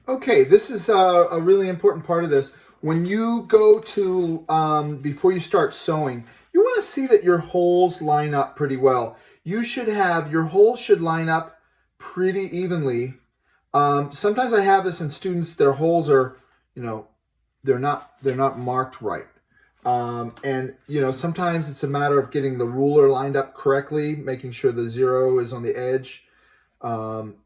Okay, this is a really important part of this. When you go to, before you start sewing, you want to see that your holes line up pretty well. You should have, your holes should line up pretty evenly. Sometimes I have this in students, their holes are, you know, they're not marked right. And, sometimes it's a matter of getting the ruler lined up correctly, making sure the 0 is on the edge. Um,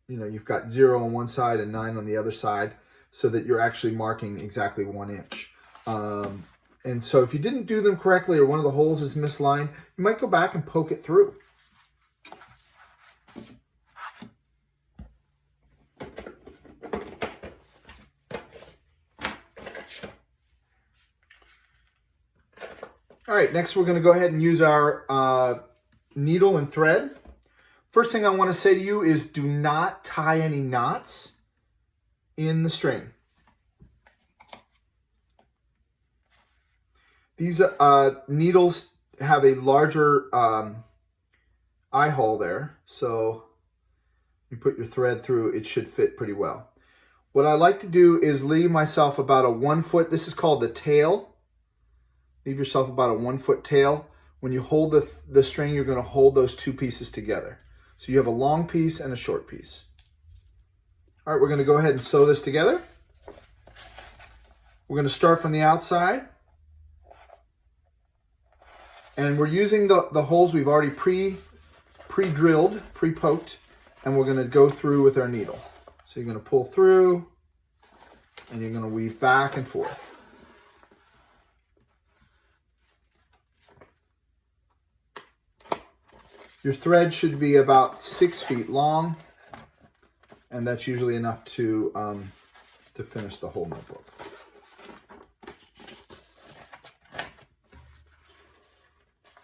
you've got 0 on one side and 9 on the other side so that you're actually marking exactly 1 inch. And so if you didn't do them correctly or one of the holes is misaligned, you might go back and poke it through. All right, next we're going to go ahead and use our needle and thread. First thing I want to say to you is do not tie any knots in the string. These needles have a larger eye hole there, so you put your thread through, it should fit pretty well. What I like to do is leave myself about a 1 foot, this is called the tail. Leave yourself about a 1 foot tail. When you hold the string, you're going to hold those two pieces together. So you have a long piece and a short piece. All right, we're going to go ahead and sew this together. We're going to start from the outside. And we're using the holes we've already pre-drilled, pre-poked, and we're going to go through with our needle. So you're going to pull through, and you're going to weave back and forth. Your thread should be about 6 feet long, and that's usually enough to finish the whole notebook.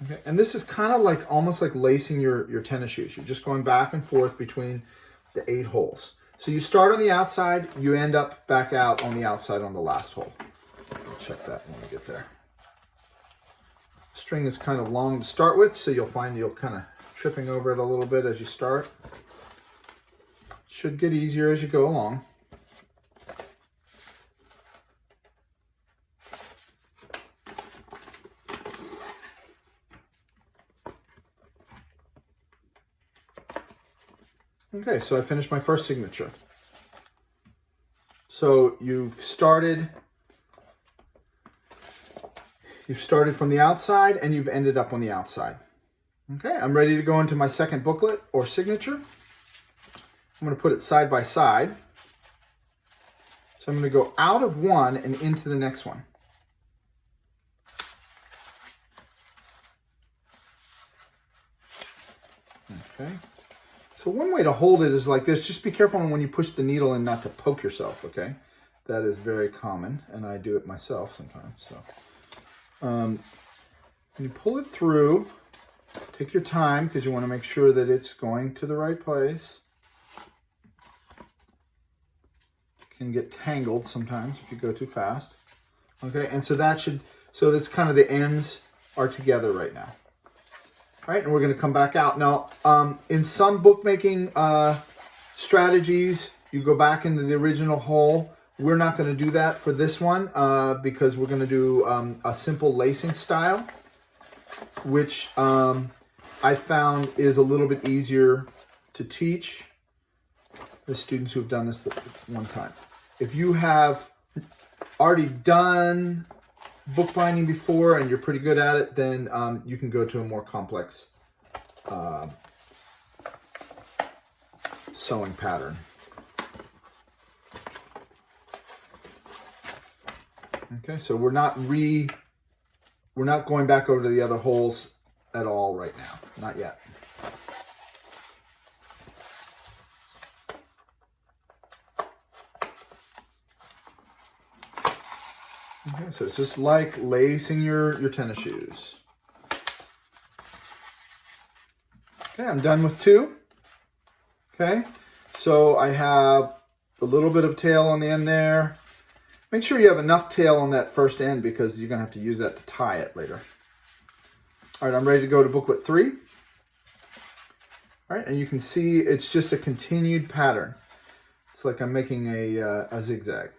Okay, and this is kind of like almost like lacing your tennis shoes. You're just going back and forth between the 8 holes. So you start on the outside, you end up back out on the outside on the last hole. I'll check that when we get there. String is kind of long to start with, so you'll find you'll kind of tripping over it a little bit as you start. Should get easier as you go along. Okay, so I finished my first signature. So you've started from the outside and you've ended up on the outside. Okay, I'm ready to go into my second booklet or signature. I'm going to put it side by side. So I'm going to go out of one and into the next one. Okay. So one way to hold it is like this. Just be careful when you push the needle in not to poke yourself, okay? That is very common, and I do it myself sometimes. So you pull it through. Take your time because you want to make sure that it's going to the right place. It can get tangled sometimes if you go too fast. Okay, and so that's kind of the ends are together right now. All right, and we're going to come back out. Now, in some bookmaking strategies, you go back into the original hole. We're not going to do that for this one because we're going to do a simple lacing style, which I found is a little bit easier to teach the students who've done this one time. If you have already done bookbinding before and you're pretty good at it, then you can go to a more complex sewing pattern. Okay, so we're not going back over to the other holes at all right now, not yet. Okay, so it's just like lacing your tennis shoes. Okay, I'm done with 2. Okay, so I have a little bit of tail on the end there. Make sure you have enough tail on that first end because you're going to have to use that to tie it later. All right, I'm ready to go to booklet 3. All right, and you can see it's just a continued pattern. It's like I'm making a zigzag.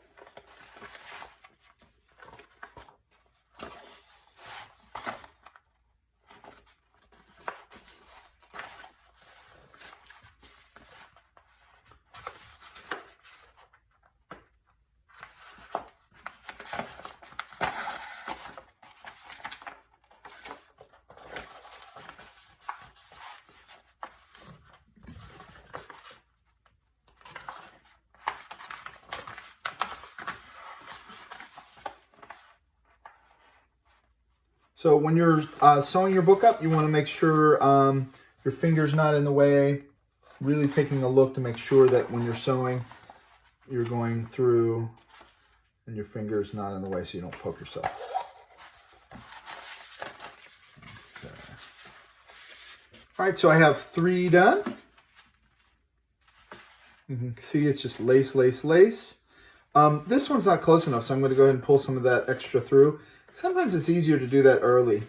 So when you're sewing your book up, you want to make sure your finger's not in the way. Really taking a look to make sure that when you're sewing, you're going through and your finger's not in the way so you don't poke yourself. Okay. All right, so I have 3 done. You can see it's just lace, lace, lace. This one's not close enough, so I'm going to go ahead and pull some of that extra through. Sometimes it's easier to do that early.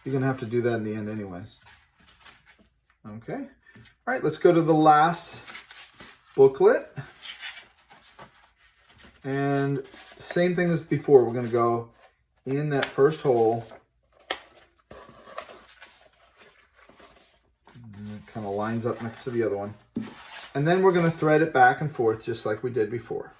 You're going to have to do that in the end anyways. Okay. All right, let's go to the last booklet. And same thing as before. We're going to go in that first hole. And it kind of lines up next to the other one. And then we're going to thread it back and forth just like we did before.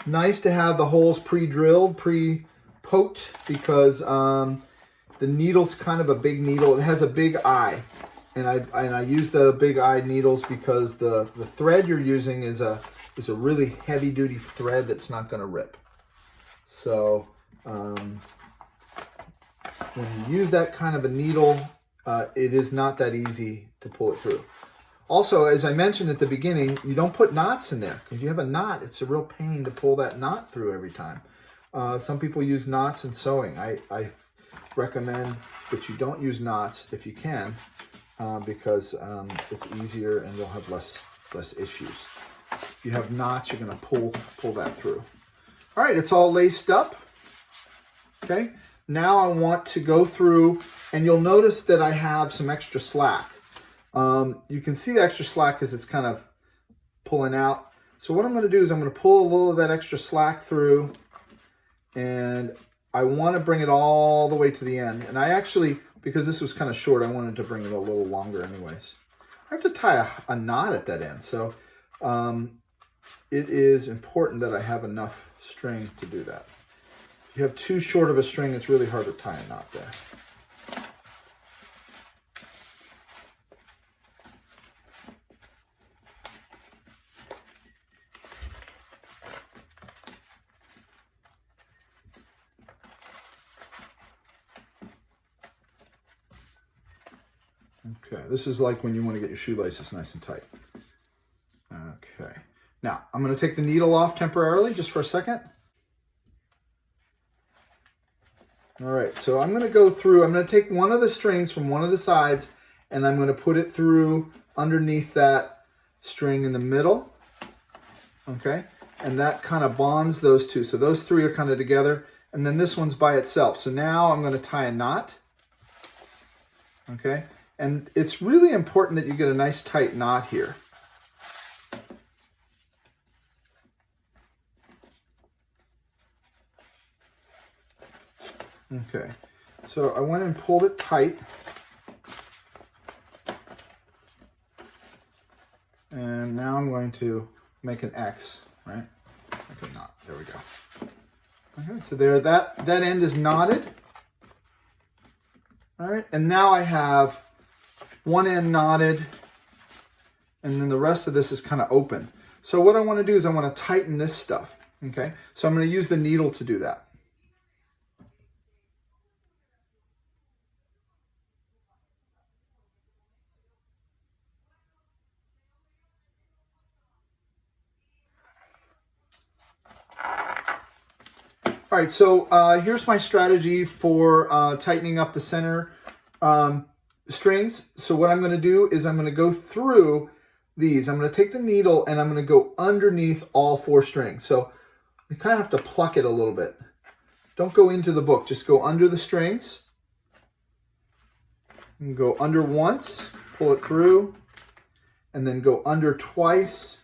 Nice to have the holes pre-drilled, pre-poked, because the needle's kind of a big needle. It has a big eye, and I use the big eye needles because the thread you're using is a really heavy-duty thread that's not going to rip. So when you use that kind of a needle, it is not that easy to pull it through. Also, as I mentioned at the beginning, you don't put knots in there. If you have a knot, it's a real pain to pull that knot through every time. Some people use knots in sewing. I recommend that you don't use knots if you can, because it's easier and you'll have less issues. If you have knots, you're going to pull that through. All right, it's all laced up. Okay, now I want to go through, and you'll notice that I have some extra slack. You can see the extra slack because it's kind of pulling out. So what I'm going to do is I'm going to pull a little of that extra slack through, and I want to bring it all the way to the end. And I actually, because this was kind of short, I wanted to bring it a little longer anyways. I have to tie a knot at that end. So it is important that I have enough string to do that. If you have too short of a string, it's really hard to tie a knot there. Okay, this is like when you want to get your shoelaces nice and tight. Okay, now I'm going to take the needle off temporarily just for a second. All right, so I'm going to go through, I'm going to take one of the strings from one of the sides and I'm going to put it through underneath that string in the middle. Okay, and that kind of bonds those two. So those 3 are kind of together, and then this one's by itself. So now I'm going to tie a knot. Okay. And it's really important that you get a nice tight knot here. Okay, so I went and pulled it tight. And now I'm going to make an X, right? Make a knot, there we go. Okay, so there, that end is knotted. All right, and now I have one end knotted, and then the rest of this is kind of open. So what I want to do is I want to tighten this stuff, okay? So I'm going to use the needle to do that. All right, so here's my strategy for tightening up the center strings. So what I'm going to do is I'm going to go through these. I'm going to take the needle and I'm going to go underneath all 4 strings. So you kind of have to pluck it a little bit. Don't go into the book, just go under the strings. You can go under once, pull it through, and then go under twice.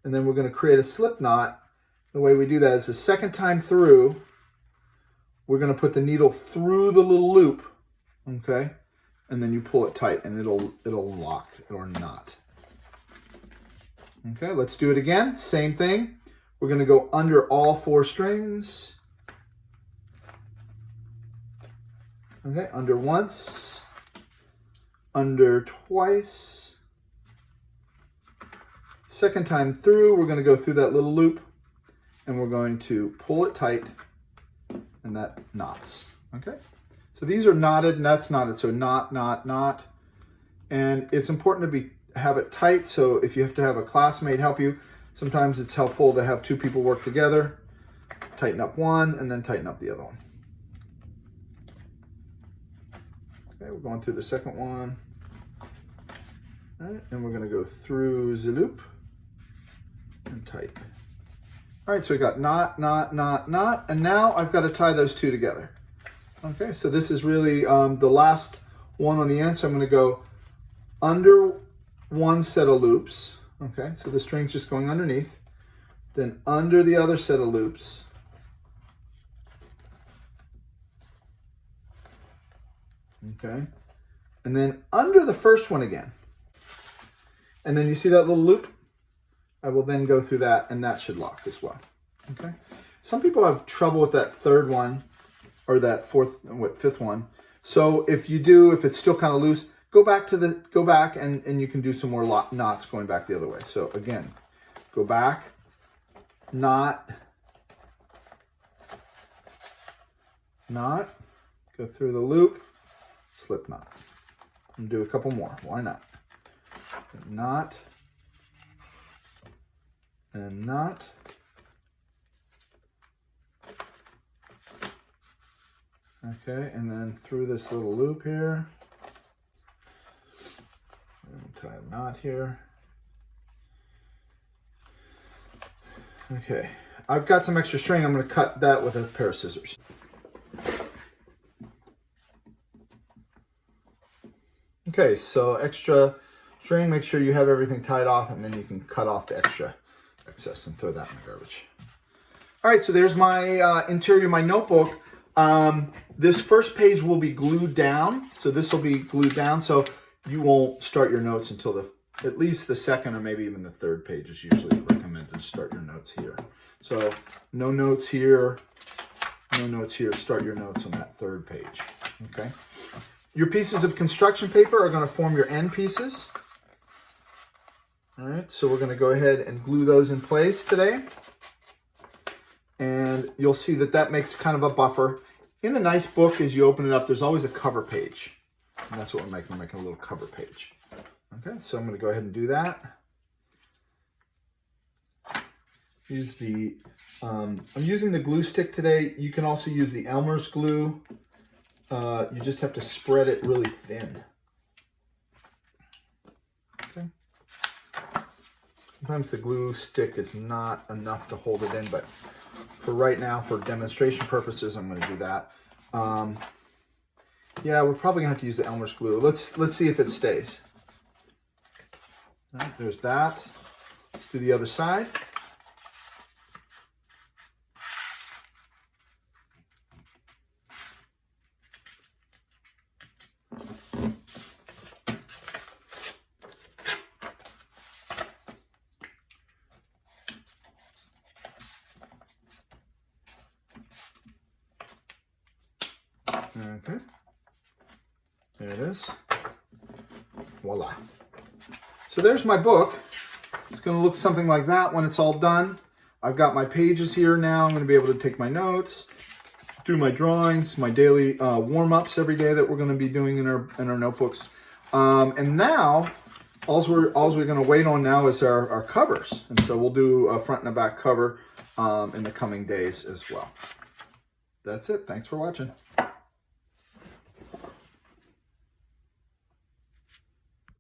And then we're going to create a slip knot. The way we do that is the second time through, we're going to put the needle through the little loop, okay? And then you pull it tight and it'll lock or knot. Okay, let's do it again. Same thing. We're going to go under all 4 strings. Okay, under once, under twice. Second time through, we're going to go through that little loop and we're going to pull it tight and that knots. Okay, so these are knotted and that's knotted. So knot, knot, knot. And it's important to have it tight. So if you have to have a classmate help you, sometimes it's helpful to have 2 people work together. Tighten up one and then tighten up the other one. Okay, we're going through the second one. All right, and we're going to go through the loop and tight. All right, so we got knot, knot, knot, knot, and now I've got to tie those 2 together. Okay, so this is really the last one on the end. So I'm going to go under one set of loops. Okay, so the string's just going underneath, then under the other set of loops. Okay, and then under the first one again. And then you see that little loop? I will then go through that and that should lock as well. Okay, some people have trouble with that 3rd one or that 5th one. So if it's still kind of loose, go back and you can do some more knots going back the other way. So again, go back, knot, knot, go through the loop, slip knot. And do a couple more, why not? Knot, and knot. Okay, and then through this little loop here. Tie a knot here. Okay, I've got some extra string. I'm going to cut that with a pair of scissors. Okay, so extra string, make sure you have everything tied off and then you can cut off the extra excess and throw that in the garbage. All right, so there's my interior of my notebook. This first page will be glued down. So this will be glued down. So you won't start your notes until at least the second or maybe even the 3rd page is usually recommended to start your notes here. So no notes here, no notes here. Start your notes on that 3rd page, okay? Your pieces of construction paper are going to form your end pieces. All right, so we're going to go ahead and glue those in place today. And you'll see that makes kind of a buffer. In a nice book, as you open it up, there's always a cover page. And that's what we're making. We're making a little cover page. Okay, so I'm going to go ahead and do that. I'm using the glue stick today. You can also use the Elmer's glue. You just have to spread it really thin. Okay. Sometimes the glue stick is not enough to hold it in, but for right now, for demonstration purposes, I'm going to do that. Yeah, we're probably going to have to use the Elmer's glue. Let's see if it stays. All right, there's that. Let's do the other side. Okay, there it is. Voila. So there's my book. It's going to look something like that when it's all done. I've got my pages here now. I'm going to be able to take my notes, do my drawings, my daily warm-ups every day that we're going to be doing in our notebooks. And now, all we're going to wait on now is our covers. And so we'll do a front and a back cover in the coming days as well. That's it. Thanks for watching.